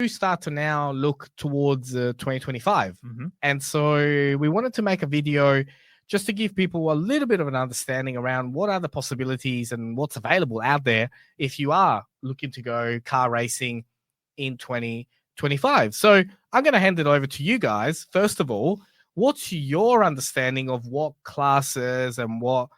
do start to now look towards 2025. And so we wanted to make a video just to give people a little bit of an understanding around what are the possibilities and what's available out there if you are looking to go car racing in 2025. So I'm going to hand it over to you guys. First of all, what's your understanding of what classes and what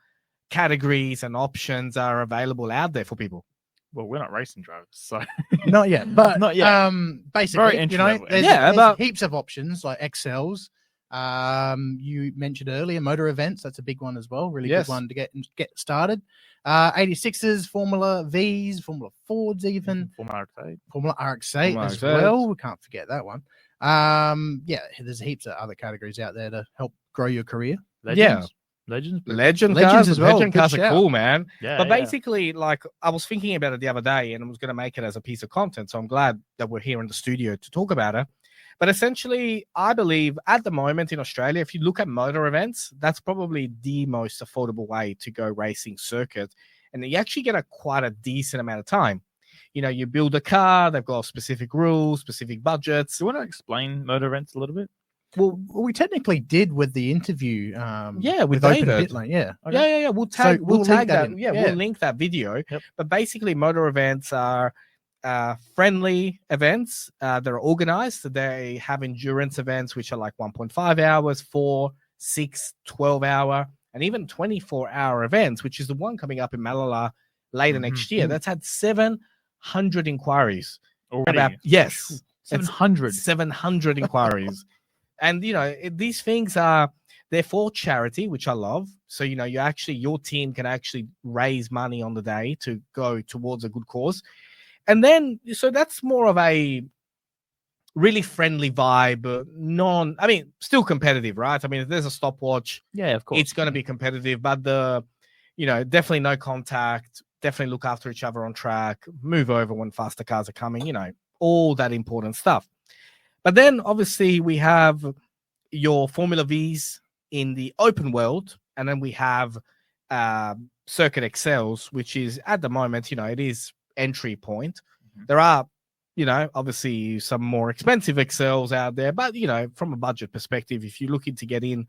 categories and options are available out there for people? Well, we're not racing drivers, so not yet. But not yet. Basically, you know, there's heaps of options like XLs. You mentioned earlier motor events. That's a big one as well. Really good one to get started. 86s, Formula Vs, Formula Fords, even Formula RX8 as well. We can't forget that one. Yeah, there's heaps of other categories out there to help grow your career. Legend cars as well. Legend cars are cool, man. Yeah, basically, like, I was thinking about it the other day and I was going to make it as a piece of content. So I'm glad that we're here in the studio to talk about it. But essentially, I believe at the moment in Australia, if you look at motor events, that's probably the most affordable way to go racing circuit. And you actually get quite a decent amount of time. You know, you build a car, they've got specific rules, specific budgets. Do you want to explain motor events a little bit? Well, we technically did with the interview. With David. David. Yeah. Okay. Yeah. We'll tag that. We'll link that video. Yep. But basically, motor events are friendly events. They're organized. They have endurance events, which are like 1.5 hours, 4, 6, 12-hour, and even 24-hour events, which is the one coming up in Malala later next year. That's had 700 inquiries. Already? Yes. 700. 700 inquiries. And, you know, these things they're for charity, which I love. So, you know, your team can actually raise money on the day to go towards a good cause. And then, so that's more of a really friendly vibe, still competitive, right? I mean, if there's a stopwatch, of course, it's going to be competitive, but definitely no contact, definitely look after each other on track, move over when faster cars are coming, you know, all that important stuff. But then obviously we have your Formula Vs in the open world, and then we have Circuit XLs, which is at the moment, you know, it is entry point. There are, you know, obviously some more expensive XLs out there, but, you know, from a budget perspective, if you're looking to get in,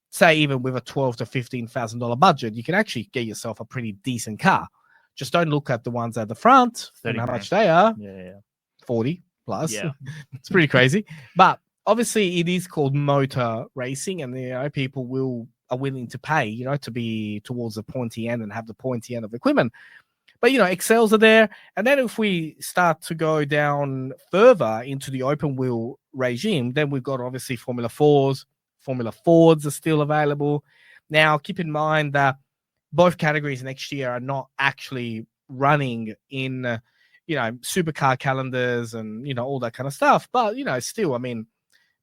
say, even with a $12,000 to $15,000 budget, you can actually get yourself a pretty decent car. Just don't look at the ones at the front and how much they are. 40 plus. Yeah. It's pretty crazy. But obviously it is called motor racing, and, you know, people are willing to pay, you know, to be towards the pointy end and have the pointy end of equipment. But, you know, XLs are there. And then if we start to go down further into the open wheel regime, then we've got obviously Formula 4s, Formula Fords are still available. Now, keep in mind that both categories next year are not actually running in, you know, supercar calendars and, you know, all that kind of stuff. But, you know, still, I mean,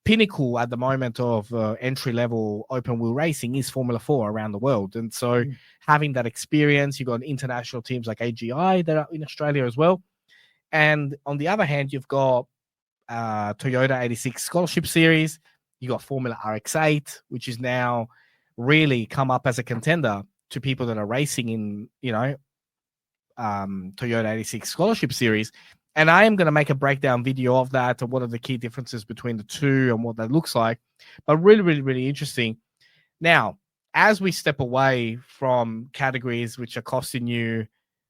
pinnacle at the moment of entry-level open-wheel racing is Formula 4 around the world. And so having that experience, you've got international teams like AGI that are in Australia as well. And on the other hand, you've got Toyota 86 Scholarship Series. You got Formula RX8, which is now really come up as a contender to people that are racing in, you know, Toyota 86 Scholarship Series. And I am going to make a breakdown video of that and what are the key differences between the two and what that looks like. But really, really, really interesting. Now, as we step away from categories which are costing you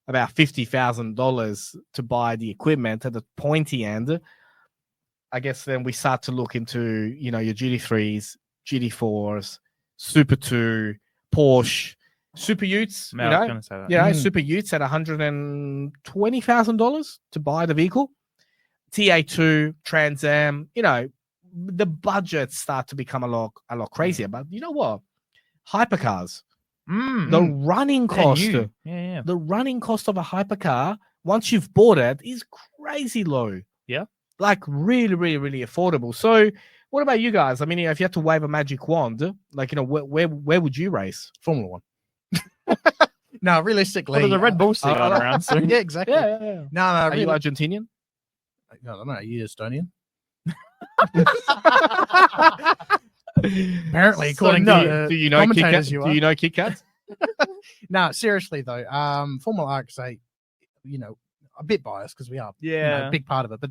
about $50,000 to buy the equipment at the pointy end, I guess then we start to look into, you know, your GT3s, GT4s, Super 2, Porsche, Super Utes, I was gonna say that. You know, Super Utes at $120,000 to buy the vehicle. TA2, Trans Am, you know, the budgets start to become a lot crazier. But you know what? Hypercars, the running cost, the running cost of a hypercar once you've bought it is crazy low. Yeah, like really, really, really affordable. So, what about you guys? I mean, if you had to wave a magic wand, like, you know, where would you race? Formula 1. No, realistically, there's a Red Bull seat around. So. Yeah, exactly. Yeah. No, Are you Argentinian? I don't know. Are you Estonian? Apparently, according to do you know commentators, do you know Kit Kats? No, seriously though, Formula RX8, you know, a bit biased because we are a big part of it, but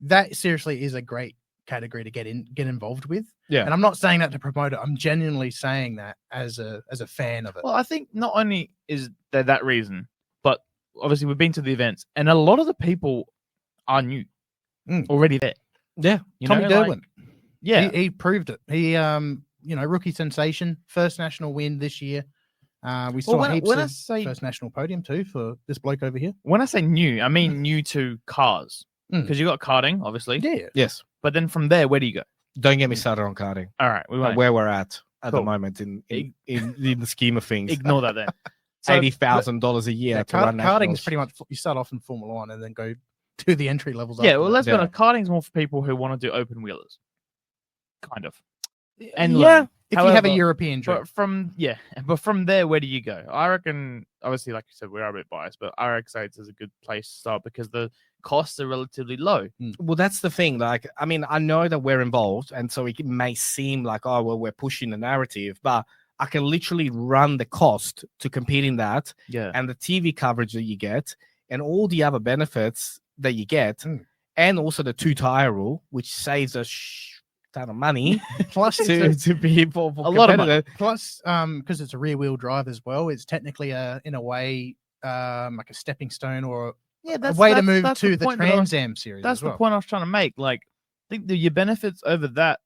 that seriously is a great category to get involved with. Yeah. And I'm not saying that to promote it. I'm genuinely saying that as a fan of it. Well, I think not only is there that reason, but obviously we've been to the events, and a lot of the people are new, already there. Yeah, Tommy Derwin. Yeah, he proved it. He rookie sensation, first national win this year. We saw heaps of first national podium too for this bloke over here. When I say new, I mean new to cars, because you got karting, obviously. Yeah. Yes. But then from there, where do you go? Don't get me started on karting. All right, we won't. Where we're at the moment in the scheme of things. Ignore that then. $80,000 a year to run karting is pretty much, you start off in Formula 1 and then go to the entry levels. Yeah, well, let's be honest. Karting's more for people who want to do open wheelers, kind of. And if you have a European dream. But from there, where do you go? I reckon, obviously, like you said, we are a bit biased, but I reckon it's a good place to start because the costs are relatively low. Well, that's the thing. Like, I mean, I know that we're involved, and so it may seem like, oh, well, we're pushing the narrative, but I can literally run the cost to compete in that, and the TV coverage that you get, and all the other benefits that you get, and also the 2-tire rule, which saves a ton of money plus to people, a lot of money. Plus, because it's a rear-wheel drive as well, it's technically in a way like a stepping stone or a way to move to the Trans Am series. That's the point I was trying to make. Like, I think your benefits over that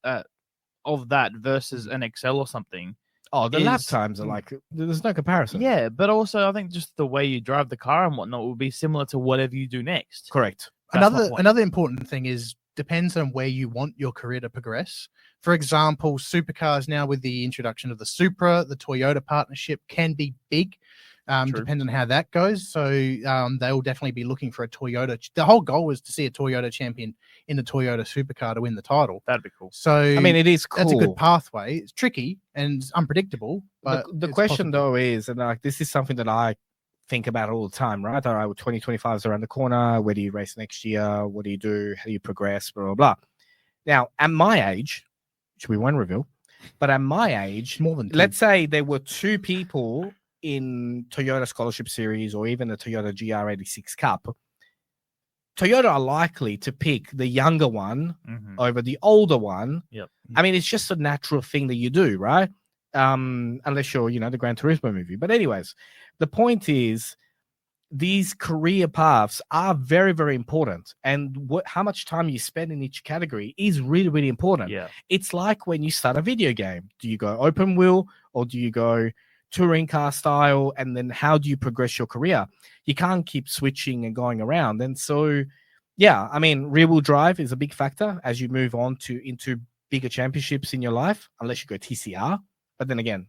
of that versus an XL or something. Oh, the lap times are like, there's no comparison. Yeah, but also I think just the way you drive the car and whatnot will be similar to whatever you do next. Correct. Another important thing is depends on where you want your career to progress. For example, Supercars now with the introduction of the Supra, the Toyota partnership can be big. Depends on how that goes. So they will definitely be looking for a Toyota. The whole goal was to see a Toyota champion in the Toyota supercar to win the title. That'd be cool. So I mean, it is cool. That's a good pathway. It's tricky and unpredictable. But the question though is, and like this is something that I think about all the time, right? All right, 2025 is around the corner. Where do you race next year? What do you do? How do you progress? Blah blah blah. Now, at my age, which we won't reveal, but at my age, more than let's say there were 2 people in Toyota Scholarship Series or even the Toyota GR86 Cup, Toyota are likely to pick the younger one over the older one. Yep. I mean, it's just a natural thing that you do, right? Unless you're, the Gran Turismo movie. But anyways, the point is these career paths are very, very important. And how much time you spend in each category is really, really important. Yeah. It's like when you start a video game. Do you go open wheel or do you go touring car style, and then how do you progress your career? You can't keep switching and going around. And so, yeah, I mean, rear wheel drive is a big factor as you move on into bigger championships in your life, unless you go TCR. But then again,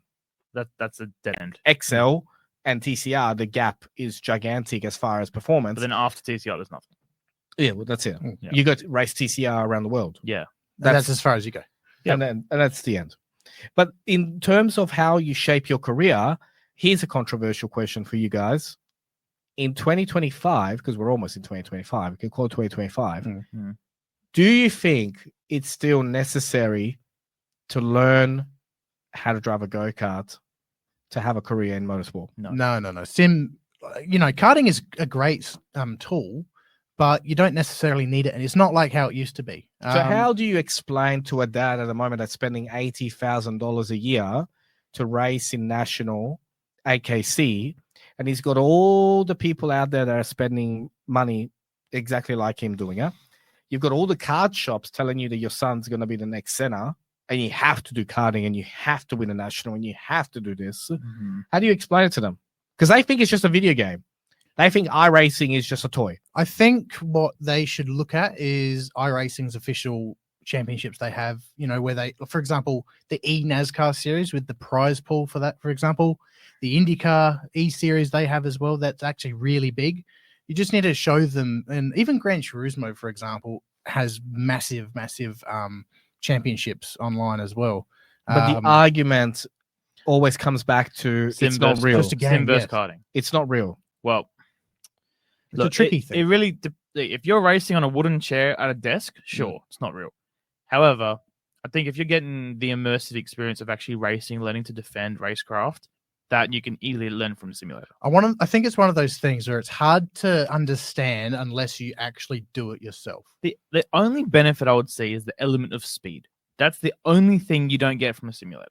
that's a dead end. XL and TCR, the gap is gigantic as far as performance. But then after TCR, there's nothing. Yeah, well, that's it. Yeah. You got to race TCR around the world. Yeah, that's as far as you go. Yep. And that's the end. But in terms of how you shape your career, here's a controversial question for you guys. In 2025, because we're almost in 2025, we can call it 2025. Do you think it's still necessary to learn how to drive a go-kart to have a career in motorsport? No. Karting is a great tool, but you don't necessarily need it, and it's not like how it used to be. So how do you explain to a dad at the moment that's spending $80,000 a year to race in national AKC, and he's got all the people out there that are spending money exactly like him doing it? You've got all the card shops telling you that your son's going to be the next Senna, and you have to do karting, and you have to win a national, and you have to do this. How do you explain it to them? Because they think it's just a video game. They think iRacing is just a toy. I think what they should look at is iRacing's official championships they have, where they, for example, the NASCAR series with the prize pool for that, for example, the IndyCar E-series they have as well. That's actually really big. You just need to show them, and even Gran Turismo, for example, has massive championships online as well. But the argument always comes back to it's not real. Just a game, Sim versus karting. It's not real. Well, it's a tricky thing. It really, if you're racing on a wooden chair at a desk, sure, it's not real. However, I think if you're getting the immersive experience of actually racing, learning to defend racecraft, that you can easily learn from a simulator. I think it's one of those things where it's hard to understand unless you actually do it yourself. The only benefit I would see is the element of speed. That's the only thing you don't get from a simulator.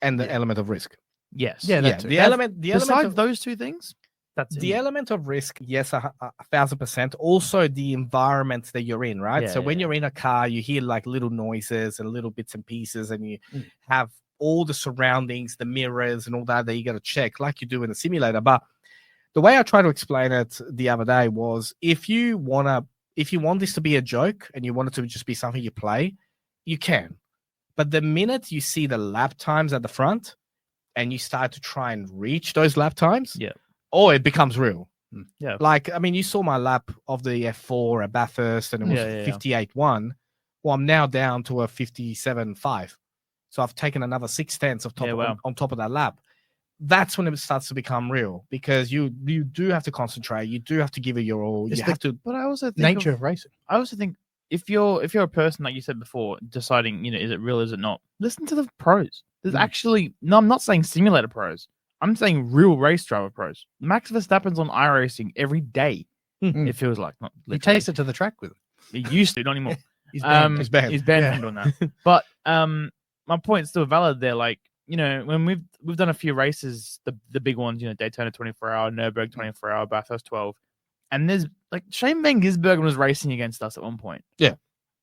And the element of risk. Yes. Yeah, The element Besides of those two things, that's the element of risk, yes, 1,000%. Also, the environment that you're in, right? Yeah, so when you're in a car, you hear like little noises and little bits and pieces, and you have all the surroundings, the mirrors, and all that you got to check, like you do in a simulator. But the way I tried to explain it the other day was, if you want this to be a joke and you want it to just be something you play, you can. But the minute you see the lap times at the front, and you start to try and reach those lap times, it becomes real. Yeah. Like, I mean, you saw my lap of the F4 at Bathurst, and it was 58.1. Well, I'm now down to a 57.5. So I've taken another 0.6 on top of that lap. That's when it starts to become real, because you do have to concentrate. You do have to give it your all. But I also think nature of racing. I also think if you're a person, like you said before, deciding, is it real, is it not? Listen to the pros. There's actually I'm not saying simulator pros. I'm saying real race driver pros. Max Verstappen's on iRacing every day. It feels like. Not he takes it to the track with him. He used to, not anymore. He's banned. He's banned from doing that. But my point's still valid there. Like, when we've done a few races, the big ones, Daytona 24-hour, Nürburgring 24-hour, Bathurst 12, and there's like Shane Van Gisbergen was racing against us at one point. Yeah,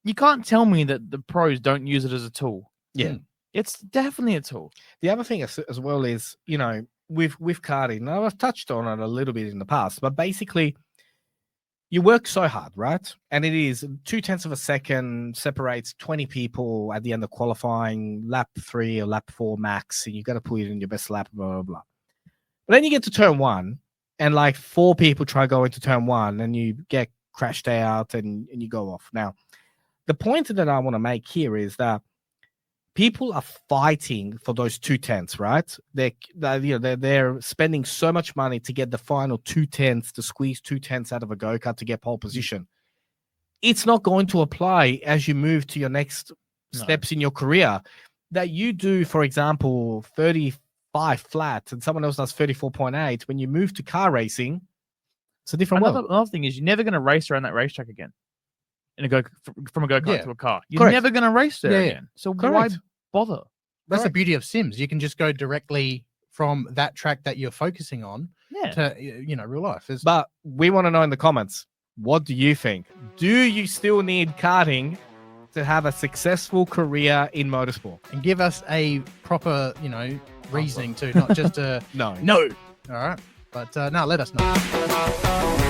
you can't tell me that the pros don't use it as a tool. Yeah, it's definitely a tool. The other thing as well is, with karting, now I've touched on it a little bit in the past, but basically, you work so hard, right? And it is 0.2 of a second separates 20 people at the end of qualifying, lap 3 or lap 4 max, and you got to put it in your best lap, blah, blah, blah. But then you get to turn 1, and like 4 people try to go into turn 1, and you get crashed out, and you go off. Now, the point that I want to make here is that people are fighting for those 0.2, right? They're spending so much money to get the final 0.2, to squeeze 0.2 out of a go-kart to get pole position. It's not going to apply as you move to your next steps in your career. That you do, for example, 35 flat, and someone else does 34.8. When you move to car racing, it's a different world. Another thing is, you're never going to race around that racetrack again. From a go-kart to a car. You're Correct. never going to race there again. So why bother? That's the beauty of Sims. You can just go directly from that track that you're focusing on to, real life. But we want to know in the comments, what do you think? Do you still need karting to have a successful career in motorsport? And give us a proper, reasoning too, not just a no. All right. But let us know.